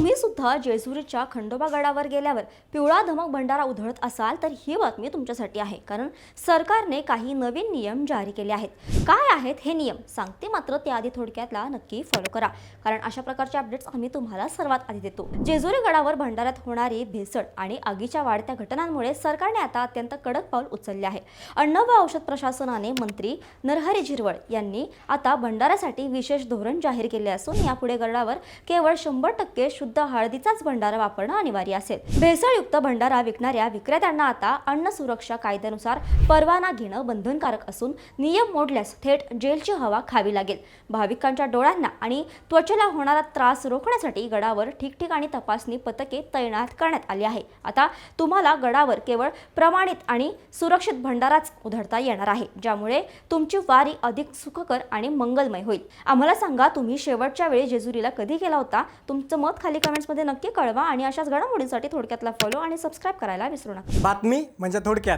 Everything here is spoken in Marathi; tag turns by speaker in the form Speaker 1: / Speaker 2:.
Speaker 1: तुम्ही सुद्धा जेजुरीच्या खंडोबा गडावर गेल्यावर पिवळा धमक भंडारा उधळत असाल तर ही बातमी तुमच्यासाठी आहे, कारण सरकारने काही नवीन नियम जारी केले आहेत। काय आहेत हे नियम सांगते, मात्र त्याआधी थोडक्यातला नक्की फॉलो करा, कारण अशा प्रकारचे अपडेट्स आम्ही तुम्हाला सर्वात आधी देतो। जेजुरी गडावर भंडाऱ्यात होणारी भेसळ आणि आगीच्या वाढत्या घटनांमुळे सरकारने आता अत्यंत कडक पाऊल उचलले आहे। अन्न व औषध प्रशासनाने मंत्री नरहरी झिरवळ यांनी आता भंडाऱ्यासाठी विशेष धोरण जाहीर केले असून यापुढे गडावर केवळ 100% शुद्ध हळदीचाच भंडारा वापरणं अनिवार्य असेल। भेसळयुक्त भंडारा विकणाऱ्या विक्रेत्यांना आता अन्न सुरक्षा कायद्यानुसार परवाना घेणं बंधनकारक असून नियम मोडल्यास थेट जेलची हवा खावी लागेल। भाविकांच्या डोळ्यांना आणि त्वचेला होणारा त्रास रोखण्यासाठी गडावर ठिकठिकाणी तपासणी पथके तैनात करण्यात आली आहे। आता तुम्हाला गडावर केवळ प्रमाणित आणि सुरक्षित भंडाराच उधळता येणार आहे, ज्यामुळे तुमची वारी अधिक सुखकर आणि मंगलमय होईल। आम्हाला सांगा, तुम्ही शेवटच्या वेळी जेजुरीला कधी गेला होता? तुमचं मत खाली कमेंट्समध्ये नक्की कळवा आणि अशाच घडामोडींसाठी थोडक्यातला फॉलो आणि सबस्क्राइब करायला विसरू नका।
Speaker 2: बातमी म्हणजे थोडक्यात।